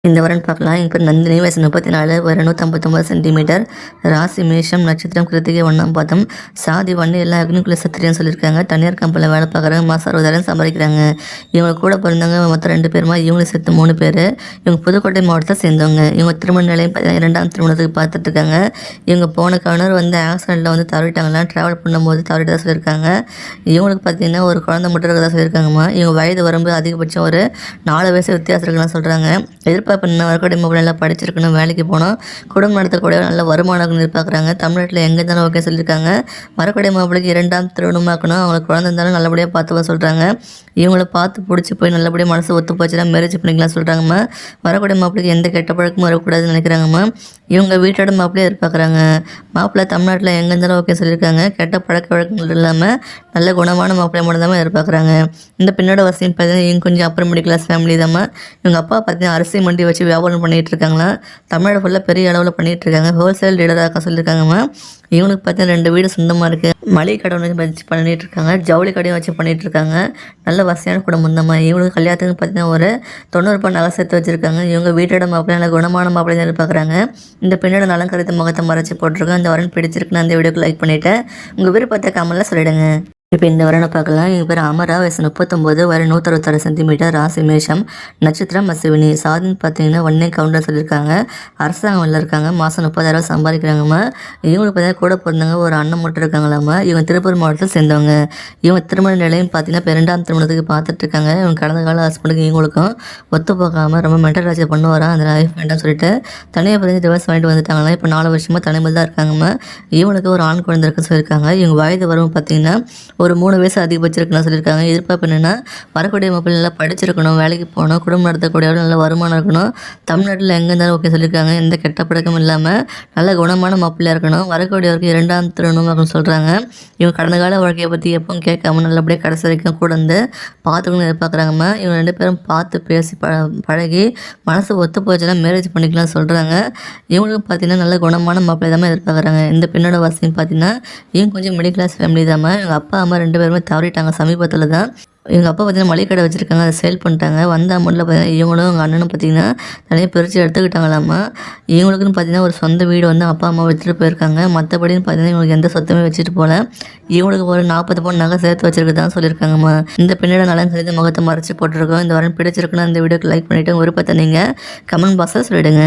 இந்த வரன் பார்க்கலாம். எங்கள் பேர் நந்தினி, வயசு 34, உயரம் 159 சென்டிமீட்டர், ராசி மேஷம், நட்சத்திரம் கிருத்திகை, 1ஆம் பாதம், சாதி வண்ணி எல்லாம் அக்னிக்குள்ள சத்திரியன்னு சொல்லியிருக்காங்க. தனியார் கம்பெனியில் வேலை பார்க்குறாங்க. மாதம் 60,000 சம்பாதிக்கிறாங்க. இவங்க கூட பிறந்தவங்க மொத்தம் 2 பேருமா, இவங்களை சேர்த்து 3 பேர். இவங்க புதுக்கோட்டை மாவட்டத்தை சேர்ந்தவங்க. இவங்க திருமண நிலையம் 2ஆம் திருமணத்துக்கு பார்த்துட்டு இருக்காங்க. இவங்க போன கவர்னர் ஆக்சிடெண்ட்டில் தவறிட்டாங்களாம். ட்ராவல் பண்ணும்போது தவறிட்டதாக சொல்லியிருக்காங்க. இவங்களுக்கு பார்த்தீங்கன்னா ஒரு குழந்தை மட்டும் இருக்கிறதா சொல்லியிருக்காங்கம்மா. இவங்க வயது வரம்பு அதிகபட்சம் ஒரு 4 வயசு வித்தியாசம் இருக்குன்னு சொல்கிறாங்க. எதிர்பார்ப்பு வரக்கூடிய மொபைல் நல்லா படிச்சிருக்கணும், வேலைக்கு போகணும், குடும்பம் நடத்தக்கூடிய நல்ல வருமானம் எதிர்பார்க்குறாங்க. தமிழ்நாட்டில் எங்கே இருந்தாலும் ஓகே சொல்லியிருக்காங்க. வரக்கூடிய மாப்பிளைக்கு 2ஆம் திருமணமாக்கணும், அவங்களுக்கு குழந்தை இருந்தாலும் நல்லபடியாக பார்த்துப்பா சொல்கிறாங்க. இவங்கள பார்த்து பிடிச்சி போய் நல்லபடியாக மனசு ஒத்து போச்சுன்னா மேரேஜ் பண்ணிக்கலாம் சொல்கிறாங்கம்மா. வரக்கூடிய மாப்பிளைக்கு எந்த கெட்ட பழக்கமும் வரக்கூடாதுன்னு நினைக்கிறாங்கம்மா. இவங்க வீட்டோட மாப்பிளையே எதிர்பார்க்குறாங்க. மாப்பிள்ளை தமிழ்நாட்டில் எங்கே இருந்தாலும் ஓகே சொல்லியிருக்காங்க. கெட்ட பழக்க வழக்கங்கள் இல்லாமல் நல்ல குணமான மாப்பிள்ளை மட்டும் தான் எதிர்பார்க்குறாங்க. இந்த பெண்ணோட வசதியும் பார்த்தீங்கன்னா இவங்க கொஞ்சம் அப்பர் மிடில் கிளாஸ் ஃபேமிலி தான். இவங்க அப்பா பார்த்தீங்கன்னா அரிசி மண்டி வச்சு வியாபாரம் பண்ணிகிட்டு இருக்காங்களா. தமிழ்நாடு ஃபுல்லாக பெரிய அளவில் பண்ணிகிட்டு இருக்காங்க. ஹோல்சேல் டீலராக சொல்லியிருக்காங்கம்மா. இவனுக்கு பார்த்தீங்கன்னா 2 வீடு சொந்தமாக இருக்குது. மளிகை கடை வச்சு பண்ணிகிட்டு இருக்காங்க. ஜவுளி கடையும் வச்சு பண்ணிகிட்டு இருக்காங்க. நல்ல வசதியான குடும்பம் தான். இவங்களுக்கு கல்யாணத்துக்கு பார்த்தீங்கன்னா ஒரு 90 பவுன் நகை சேர்த்து வச்சுருக்காங்க. இவங்க வீட்டோட மாப்பிள்ளை நல்ல குணமான மாப்பிள்ளை தான் எதிர்பார்க்குறாங்க. இந்த பெண்ணோட நலம் கருத்து முகத்தை மறைச்சி போட்டிருக்கோம். இந்த வரன் பிடிச்சிருக்குன்னு அந்த வீடியோக்கு லைக் பண்ணிவிட்டு உங்கள் விருப்பத்தை கமெண்ட்ல சொல்லிடுங்க. இப்போ இந்த வரனை பார்க்கலாம். எங்கள் பேர் அமரா, வயசு 39, வரை 166 சென்டிமீட்டர், ராசி மேஷம், நட்சத்திரம் அஸ்வினி, சாதின்னு பார்த்தீங்கன்னா 1 கவுண்டர் சொல்லியிருக்காங்க. அரசாங்கம்ல இருக்காங்க. மாதம் 30,000 சம்பாதிக்கிறாங்கம்மா. இவங்களுக்கு பார்த்தீங்கன்னா கூட பிறந்தவங்க ஒரு அண்ணன் மட்டும் இருக்காங்களாம்மா. இவங்க திருப்பூர் மாவட்டத்தில் சேர்ந்தவங்க. இவங்க திருமண நிலையம் பார்த்தீங்கன்னா இப்போ 2ஆம் திருமணத்துக்கு பார்த்துட்டு இருக்காங்க. இவங்க கடந்த கால ஹஸ்பண்டுக்கு இவங்களுக்கும் ஒத்து போகாமல் ரொம்ப மென்டல் டார்ச்சர் பண்ணுவாராம். அந்த லைஃப் வேண்டாம் சொல்லிட்டு தனியாக பதினஞ்சு டிவர்ஸ் வாங்கிட்டு வந்துட்டாங்களா. இப்போ 4 வருஷமாக தனிமையில் தான் இருக்காங்கம்மா. இவங்களுக்கு ஒரு ஆண் குழந்தை இருக்குன்னு சொல்லியிருக்காங்க. இவங்க வயது வரும் பார்த்தீங்கன்னா ஒரு 3 வயசு அதிகபட்சம் சொல்லியிருக்காங்க. எதிர்பார்ப்பு என்னென்னா வரக்கூடிய மாப்பிள்ளை நல்லா படிச்சிருக்கணும், வேலைக்கு போகணும், குடும்பம் நடத்தக்கூடிய நல்ல வருமானம் இருக்கணும், தமிழ்நாட்டில் எங்கே இருந்தாலும் ஓகே சொல்லியிருக்காங்க. எந்த கெட்ட பழக்கமும் இல்லாமல் நல்ல குணமான மாப்பிள்ளையாக இருக்கணும், வரக்கூடியவருக்கு 2ஆம் திருமணம் அப்படின்னு சொல்கிறாங்க. இவங்க கடந்த கால வாழ்க்கையை பற்றி எப்பவும் கேட்காம நல்லபடியாக கடைசி வரைக்கும் கூட வந்து பார்த்துக்கணும்னு எதிர்பார்க்குறாங்கம்மா. இவங்க 2 பேரும் பார்த்து பேசி பழகி மனசு ஒத்து போச்சுன்னா மேரேஜ் பண்ணிக்கலாம் சொல்கிறாங்க. இவங்களுக்கு பார்த்தீங்கன்னா நல்ல குணமான மாப்பிள்ளை தான் எதிர்பார்க்குறாங்க. இந்த பெண்ணோட வசதின்னு பார்த்தீங்கன்னா இவங்க கொஞ்சம் மிடில் கிளாஸ் ஃபேமிலி தான். இவங்க அப்பா அம்மா 2 பேருமே தவறிட்டாங்க சமீபத்தில் தான். எங்கள் அப்பா பார்த்தீங்கன்னா மளிகை கடை வச்சுருக்காங்க, அதை சேல் பண்ணிட்டாங்க. வந்த அமௌண்ட்டில் பார்த்தீங்கன்னா இவங்களும் எங்கள் அண்ணனும் பார்த்தீங்கன்னா தனியாக பிரித்து எடுத்துக்கிட்டாங்களாம்மா. இவங்களுக்குன்னு பார்த்தீங்கன்னா ஒரு சொந்த வீடு வந்து அப்பா அம்மா வச்சுட்டு போயிருக்காங்க. மற்றபடின்னு பார்த்தீங்கன்னா இவங்களுக்கு எந்த சொத்துமே வச்சுட்டு போகல. இவங்களுக்கு ஒரு 40 பவுன் நகை சேர்த்து வச்சுருக்குதான் சொல்லியிருக்காங்கம்மா. இந்த பெண்ணோட நலன் செய்து முகத்தை மறைச்சி போட்டிருக்கோம். இந்த வாரம் பிடிச்சிருக்குன்னா இந்த வீடியோக்கு லைக் பண்ணிவிட்டு விருப்பத்தை நீங்கள் கமெண்ட் பாக்ஸில் சொல்லிவிடுங்க.